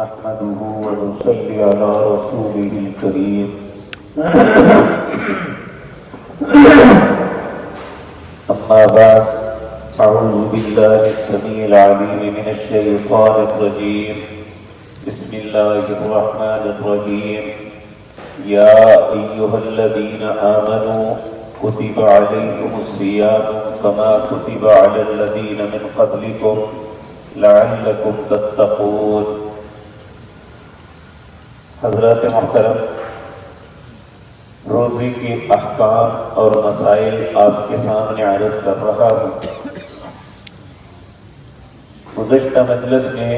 نحمده ونصلي على رسوله الكريم أما بعد أعوذ بالله السميع العليم من الشيطان الرجيم بسم الله الرحمن الرحيم يا أيها الذين آمنوا كتب عليكم الصيام كما كتب على الذين من قبلكم لعلكم تتقون. حضرات محترم، روزے کے احکام اور مسائل آپ کے سامنے عرض کر رہا ہوں. گزشتہ مجلس میں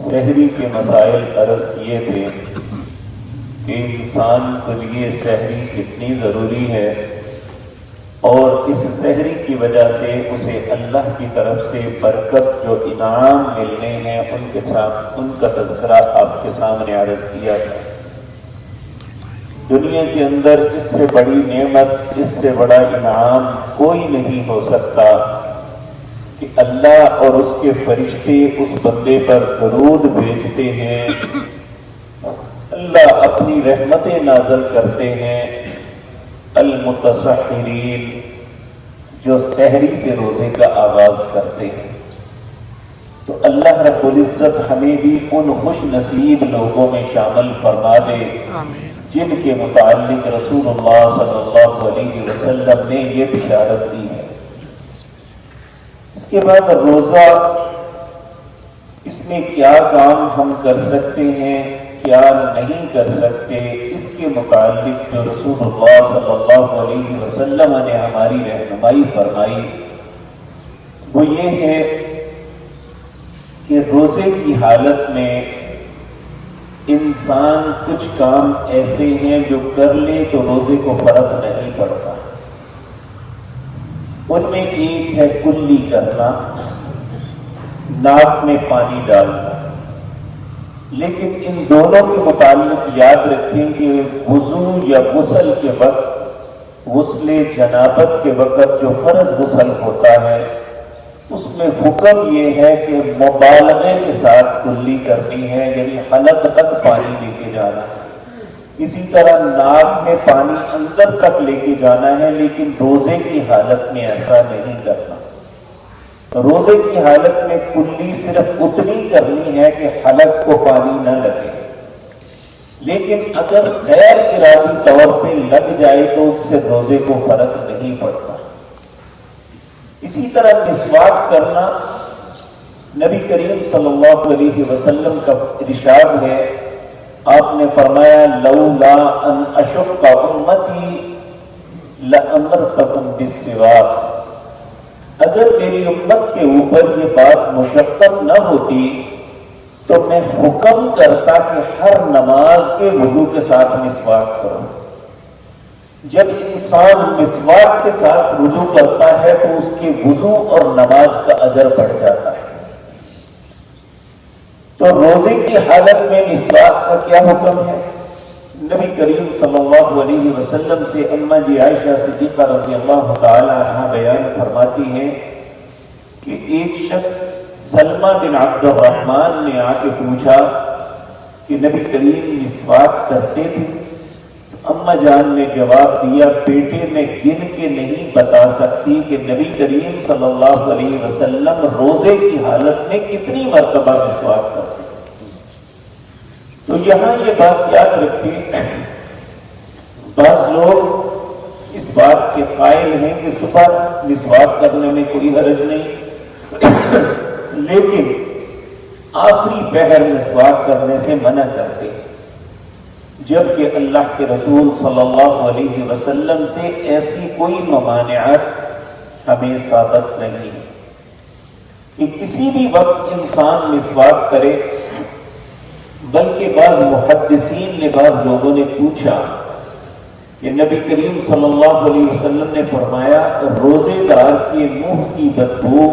سحری کے مسائل عرض کیے تھے کہ انسان کے لیے سحری کتنی ضروری ہے اور اس سحری کی وجہ سے اسے اللہ کی طرف سے برکت جو انعام ملنے ہیں ان کا تذکرہ آپ کے سامنے عرض کیا تھا. دنیا کے اندر اس سے بڑی نعمت، اس سے بڑا انعام کوئی نہیں ہو سکتا کہ اللہ اور اس کے فرشتے اس بندے پر درود بھیجتے ہیں، اللہ اپنی رحمتیں نازل کرتے ہیں. المتسحرین، جو سحری سے روزے کا آغاز کرتے ہیں. تو اللہ رب العزت ہمیں بھی ان خوش نصیب لوگوں میں شامل فرما دے جن کے متعلق رسول اللہ صلی اللہ علیہ وسلم نے یہ بشارت دی ہے. اس کے بعد روزہ، اس میں کیا کام ہم کر سکتے ہیں، کیا نہیں کر سکتے، اس کے متعلق جو رسول اللہ صلی اللہ علیہ وسلم نے ہماری رہنمائی فرمائی وہ یہ ہے کہ روزے کی حالت میں انسان کچھ کام ایسے ہیں جو کر لے تو روزے کو فرق نہیں پڑتا. ان میں ایک ہے کلی کرنا، ناک میں پانی ڈالنا. لیکن ان دونوں کے متعلق یاد رکھیں کہ وضو یا غسل کے وقت، غسل جنابت کے وقت جو فرض غسل ہوتا ہے اس میں حکم یہ ہے کہ مبالغے کے ساتھ کلی کرنی ہے، یعنی حلق تک پانی لے کے جانا ہے. اسی طرح ناک میں پانی اندر تک لے کے جانا ہے، لیکن روزے کی حالت میں ایسا نہیں کرنا. روزے کی حالت میں کلی صرف اتنی کرنی ہے کہ حلق کو پانی نہ لگے، لیکن اگر غیر ارادی طور پہ لگ جائے تو اس سے روزے کو فرق نہیں پڑتا. اسی طرح مسواک کرنا، نبی کریم صلی اللہ علیہ وسلم کا ارشاد ہے، آپ نے فرمایا لولا ان اشق امتی لامرتکم بالسواک. اگر میری امت کے اوپر یہ بات مشقت نہ ہوتی تو میں حکم کرتا کہ ہر نماز کے وضو کے ساتھ مسواک کرو. جب انسان مسواک کے ساتھ وضو کرتا ہے تو اس کے وضو اور نماز کا اجر بڑھ جاتا ہے. تو روزے کی حالت میں مسواک کا کیا حکم ہے؟ نبی کریم صلی اللہ علیہ وسلم سے اماں جی عائشہ صدیقہ رضی اللہ تعالی عنہ بیان فرماتی ہیں کہ ایک شخص سلمہ بن عبد الرحمن نے آ کے پوچھا کہ نبی کریم مسواک کرتے تھے؟ اماں جان نے جواب دیا، بیٹے میں گن کے نہیں بتا سکتی کہ نبی کریم صلی اللہ علیہ وسلم روزے کی حالت میں کتنی مرتبہ مسواک کرتے. تو یہاں یہ بات یاد رکھیں، بعض لوگ اس بات کے قائل ہیں کہ صبح مسواک کرنے میں کوئی حرج نہیں، لیکن آخری پہر مسواک کرنے سے منع کرتے ہیں، جبکہ اللہ کے رسول صلی اللہ علیہ وسلم سے ایسی کوئی ممانعت ہمیں ثابت نہیں ہے کہ کسی بھی وقت انسان مسواک کرے. بلکہ بعض محدثین نے، بعض لوگوں نے پوچھا کہ نبی کریم صلی اللہ علیہ وسلم نے فرمایا روزے دار کے منہ کی بدبو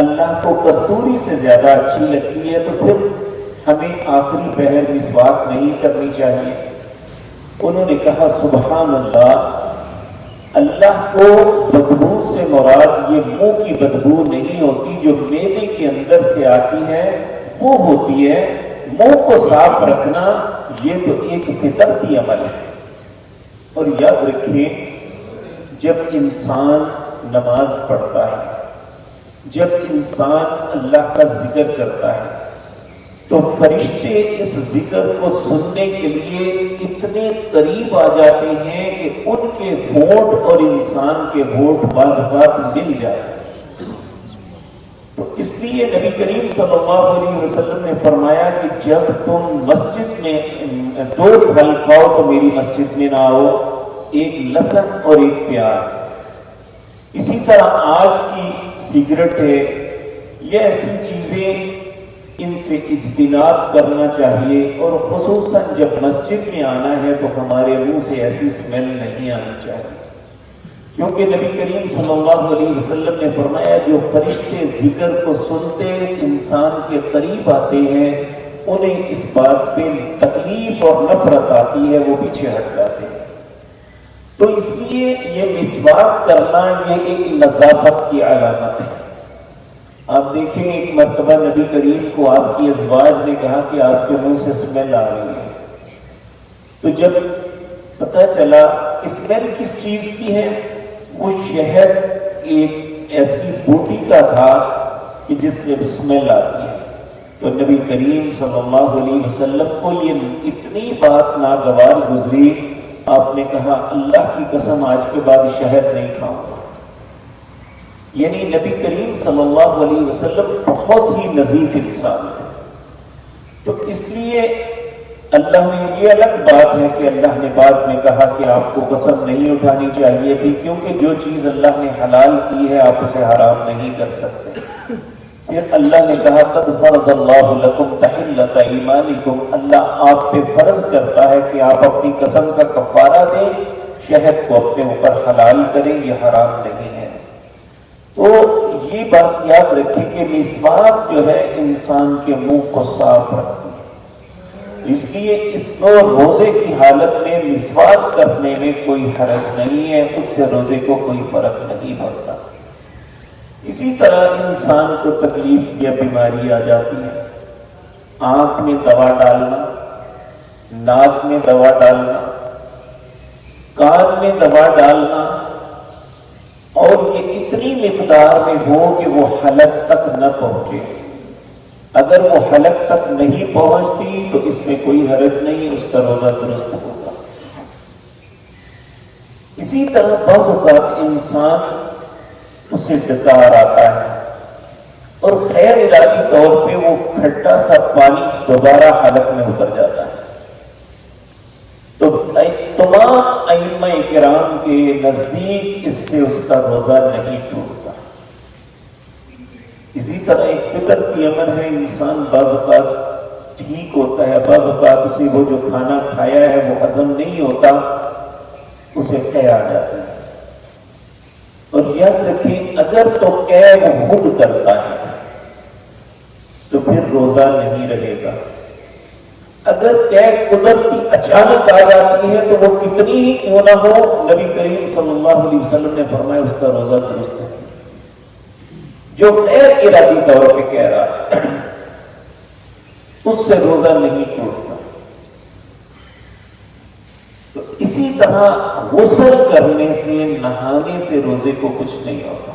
اللہ کو کستوری سے زیادہ اچھی لگتی ہے، تو پھر ہمیں آخری پہر مسواک نہیں کرنی چاہیے. انہوں نے کہا سبحان اللہ، اللہ کو بدبو سے مراد یہ منہ کی بدبو نہیں ہوتی جو معدے کے اندر سے آتی ہے، وہ ہوتی ہے منہ کو صاف رکھنا. یہ تو ایک فطرتی عمل ہے. اور یاد رکھیے جب انسان نماز پڑھتا ہے, جب انسان اللہ کا ذکر کرتا ہے, تو فرشتے اس ذکر کو سننے کے لیے اتنے قریب آ جاتے ہیں کہ ان کے ہونٹ اور انسان کے ہونٹ بعض اوقات مل جاتے ہیں. تو اس لیے نبی کریم صلی اللہ علیہ وسلم نے فرمایا کہ جب تم مسجد میں 2 پھل کھاؤ تو میری مسجد میں نہ آؤ, ایک لہسن اور ایک پیاز. اسی طرح آج کی سگریٹ ہے, یہ ایسی چیزیں, ان سے اجتناب کرنا چاہیے. اور خصوصاً جب مسجد میں آنا ہے تو ہمارے منہ سے ایسی اسمیل نہیں آنی چاہیے, کیونکہ نبی کریم صلی اللہ علیہ وسلم نے فرمایا جو فرشتے ذکر کو سنتے انسان کے قریب آتے ہیں انہیں اس بات پہ تکلیف اور نفرت آتی ہے, وہ پیچھے ہٹ جاتے ہیں. تو اس لیے یہ مسواک کرنا یہ ایک نظافت کی علامت ہے. آپ دیکھیں ایک مرتبہ نبی کریم کو آپ کی ازواج نے کہا کہ آپ کے منہ سے اسمیل آ رہی ہے. تو جب پتہ چلا اسمیل کس چیز کی ہے, وہ شہد ایک ایسی بوٹی کا تھا کہ جس سے اسمیل آتی ہے. تو نبی کریم صلی اللہ علیہ وسلم کو یہ اتنی بات ناگوار گزری, آپ نے کہا اللہ کی قسم آج کے بعد شہد نہیں کھاؤں گا. یعنی نبی کریم صلی اللہ علیہ وسلم بہت ہی نظیف انسان ہے. تو اس لیے اللہ نے, یہ الگ بات ہے کہ اللہ نے بعد میں کہا کہ آپ کو قسم نہیں اٹھانی چاہیے تھی, کیونکہ جو چیز اللہ نے حلال کی ہے آپ اسے حرام نہیں کر سکتے. پھر اللہ نے کہا قد فرض اللہ لکم تحلۃ ایمانکم, اللہ آپ پہ فرض کرتا ہے کہ آپ اپنی قسم کا کفارہ دیں, شہد کو اپنے اوپر حلال کریں, یہ حرام نہیں ہے. تو یہ بات یاد رکھیں کہ مسواک جو ہے انسان کے منہ کو صاف رکھتی ہے. اس لیے اس کو روزے کی حالت میں مسواک کرنے میں کوئی حرج نہیں ہے, اس سے روزے کو کوئی فرق نہیں پڑتا. اسی طرح انسان کو تکلیف یا بیماری آ جاتی ہے, آنکھ میں دوا ڈالنا, ناک میں دوا ڈالنا, کان میں دوا ڈالنا, اور یہ اتنی مقدار میں ہو کہ وہ حلق تک نہ پہنچے. اگر وہ حلق تک نہیں پہنچتی تو اس میں کوئی حرج نہیں, اس کا روزہ درست ہوگا. اسی طرح بعض اوقات انسان اسے ڈکار آتا ہے اور غیر ارادی طور پہ وہ کھٹا سا پانی دوبارہ حلق میں اتر جاتا ہے. تو تمام ائمہ کرام کے نزدیک اس سے اس کا روزہ نہیں ٹوٹتا. اسی طرح ایک فطرتی عمل ہے, انسان بعض اوقات ٹھیک ہوتا ہے, بعض اوقات اسے وہ جو کھانا کھایا ہے وہ ہضم نہیں ہوتا, اسے قے آ جاتا ہے. اور یاد رکھیں اگر تو قے وہ خود کرتا ہے تو پھر روزہ نہیں رہے گا. اگر قے قدرتی اچانک آ جاتی ہے تو وہ کتنی ہی کیوں نہ ہو, نبی کریم صلی اللہ علیہ وسلم نے فرمایا اس کا روزہ درست ہے. جو غیر ارادی طور پہ کہہ رہا ہے اس سے روزہ نہیں ٹوٹتا. تو اسی طرح غسل کرنے سے, نہانے سے روزے کو کچھ نہیں ہوتا.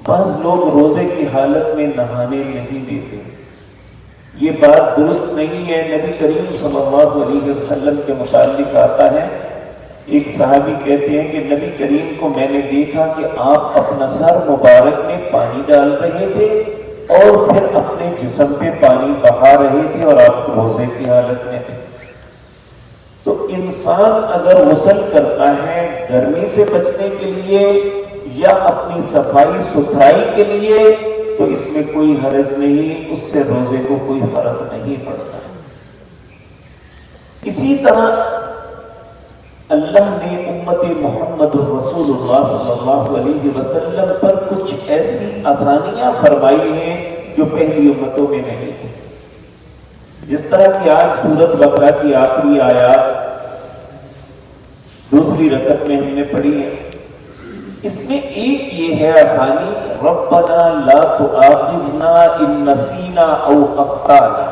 بعض لوگ روزے کی حالت میں نہانے نہیں دیتے, یہ بات درست نہیں ہے. نبی کریم صلی اللہ علیہ وسلم کے متعلق آتا ہے, ایک صحابی کہتے ہیں کہ نبی کریم کو میں نے دیکھا کہ آپ اپنا سر مبارک میں پانی ڈال رہے تھے اور پھر اپنے جسم پہ پانی بہا رہے تھے اور آپ روزے کی حالت میں تھے. تو انسان اگر غسل کرتا ہے گرمی سے بچنے کے لیے یا اپنی صفائی ستھرائی کے لیے تو اس میں کوئی حرج نہیں, اس سے روزے کو کوئی فرق نہیں پڑتا. اسی طرح اللہ نے امت محمد رسول اللہ صلی اللہ علیہ وسلم پر کچھ ایسی آسانیاں فرمائی ہیں جو پہلی امتوں میں نہیں تھی. جس طرح کہ آج سورۃ بقرہ کی آخری آیات دوسری رکعت میں ہم نے پڑھی ہے, اس میں ایک یہ ہے آسانی، ربنا لا تؤاخذنا ان نسینا او اخطانا،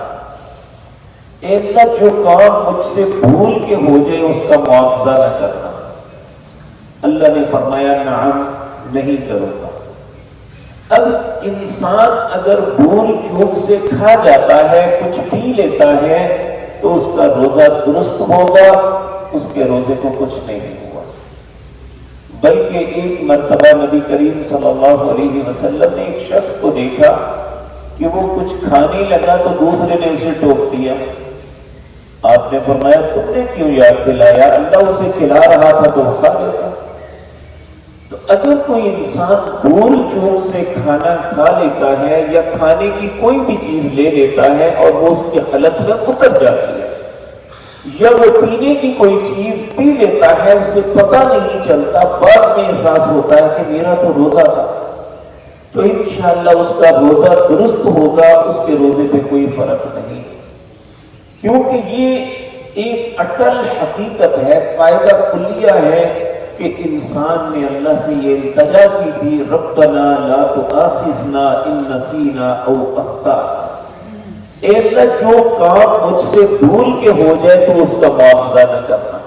اے اللہ جو کام مجھ سے بھول کے ہو جائے اس کا مواخذہ نہ کرنا۔ اللہ نے فرمایا نعم، نہیں کروں گا۔ اب انسان اگر بھول چوک سے کھا جاتا ہے، کچھ پی لیتا ہے، تو اس کا روزہ درست ہوگا، اس کے روزے کو کچھ نہیں ہوا۔ بلکہ ایک مرتبہ نبی کریم صلی اللہ علیہ وسلم نے ایک شخص کو دیکھا کہ وہ کچھ کھانے لگا تو دوسرے نے اسے ٹوک دیا۔ آپ نے فرمایا تم نے کیوں یاد دلایا؟ اللہ اسے کھلا رہا تھا تو وہ کھا لیتا۔ تو اگر کوئی انسان بھول چوک سے کھانا کھا لیتا ہے یا کھانے کی کوئی بھی چیز لے لیتا ہے اور وہ اس کے حلق میں اتر جاتی ہے، یا وہ پینے کی کوئی چیز پی لیتا ہے، اسے پتہ نہیں چلتا، بعد میں احساس ہوتا ہے کہ میرا تو روزہ تھا، تو انشاءاللہ اس کا روزہ درست ہوگا، اس کے روزے پہ کوئی فرق نہیں، کیونکہ یہ ایک اٹل حقیقت ہے، قاعدہ کلیہ ہے کہ انسان نے اللہ سے یہ التجا کی تھی، ربنا لا تؤاخذنا ان نسینا او اخطانا، اے اللہ جو کام مجھ سے بھول کے ہو جائے تو اس کا مواخذہ نہ کرنا۔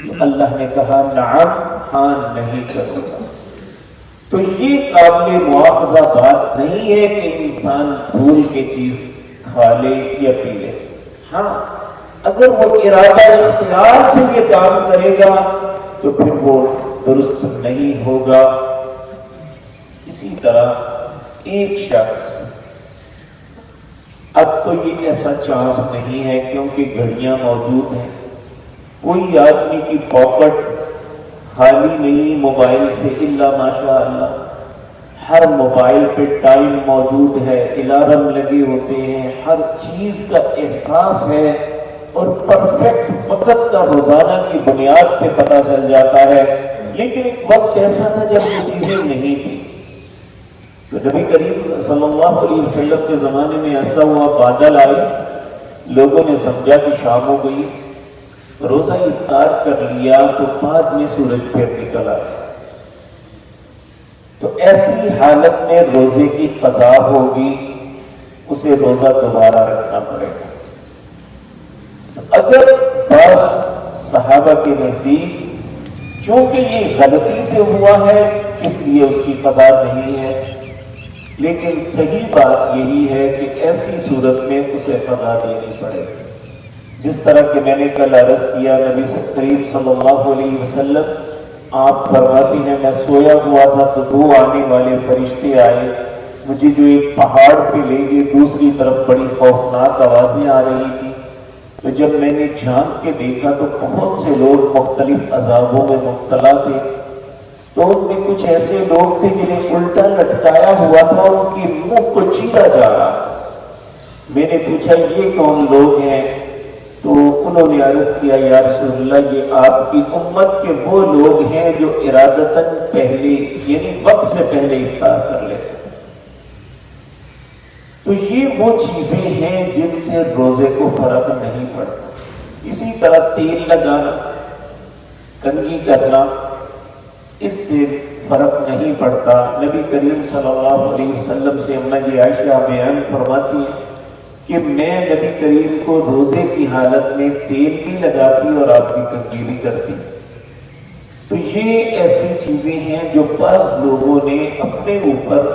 تو اللہ نے کہا نعم، ہاں نہیں کروں گا۔ تو یہ قابل مواخذہ بات نہیں ہے کہ انسان بھول کے چیز کھا لے یا پی لے۔ ہاں اگر وہ ارادہ اختیار سے یہ کام کرے گا تو پھر وہ درست نہیں ہوگا۔ اسی طرح ایک شخص، اب تو یہ ایسا چانس نہیں ہے کیونکہ گھڑیاں موجود ہیں، کوئی آدمی کی پاکٹ خالی نہیں موبائل سے الا ماشاء اللہ، ہر موبائل پہ ٹائم موجود ہے، الارم لگے ہوتے ہیں، ہر چیز کا احساس ہے اور پرفیکٹ وقت کا روزانہ کی بنیاد پہ پتہ چل جاتا ہے۔ لیکن ایک وقت ایسا تھا جب یہ چیزیں نہیں تھی، تو نبی کریم صلی اللہ علیہ وسلم کے زمانے میں ایسا ہوا، بادل آئے، لوگوں نے سمجھا کہ شام ہو گئی، روزہ افطار کر لیا تو بعد میں سورج پھر نکل آیا، تو ایسی حالت میں روزے کی قضا ہوگی، اسے روزہ دوبارہ رکھنا پڑے گا۔ اگر بعض صحابہ کے نزدیک چونکہ یہ غلطی سے ہوا ہے اس لیے اس کی قضا نہیں ہے، لیکن صحیح بات یہی ہے کہ ایسی صورت میں اسے قضا دینی پڑے گی۔ جس طرح کہ میں نے کل عرض کیا، نبی کریم صلی اللہ علیہ وسلم آپ فرماتے ہیں میں سویا ہوا تھا تو دو آنے والے فرشتے آئے، مجھے جو ایک پہاڑ پہ لے گئے، دوسری طرف بڑی خوفناک آوازیں آ رہی تھی، تو جب میں نے جھانک کے دیکھا تو بہت سے لوگ مختلف عذابوں میں مبتلا تھے، تو ان میں کچھ ایسے لوگ تھے جنہیں الٹا لٹکایا ہوا تھا اور ان کے منہ کو چیرا جا رہا تھا۔ میں نے پوچھا یہ کون لوگ ہیں؟ تو انہوں نے عرض کیا یا رسول اللہ یہ آپ کی امت کے وہ لوگ ہیں جو ارادتاً پہلے یعنی وقت سے پہلے افطار کر لیتے ہیں۔ تو یہ وہ چیزیں ہیں جن سے روزے کو فرق نہیں پڑتا۔ اسی طرح تیل لگانا، کنگھی کرنا، اس سے فرق نہیں پڑتا۔ نبی کریم صلی اللہ علیہ وسلم سے اماں عائشہ بیان فرماتی ہیں کہ میں نبی کریم کو روزے کی حالت میں تیل بھی لگاتی اور آپ کی کنگھی بھی کرتی۔ تو یہ ایسی چیزیں ہیں جو بعض لوگوں نے اپنے اوپر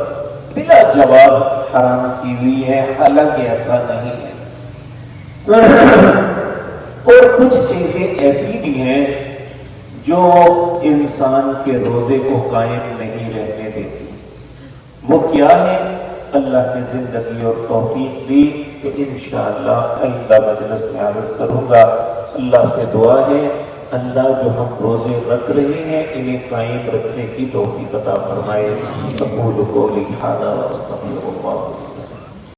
بلا جواز حرام کی ہوئی ہے، حالانکہ ایسا نہیں ہے۔ اور کچھ چیزیں ایسی بھی ہیں جو انسان کے روزے کو قائم نہیں رہنے دیتی۔ وہ کیا ہے؟ اللہ نے زندگی اور توفیق دی تو انشاءاللہ آئندہ مجلس میں عرض کروں گا۔ اللہ سے دعا ہے اللہ جو ہم روزے رکھ رہے ہیں انہیں قائم رکھنے کی توفیق عطا فرمائے۔ اقول قولی ھذا واستغفر اللہ۔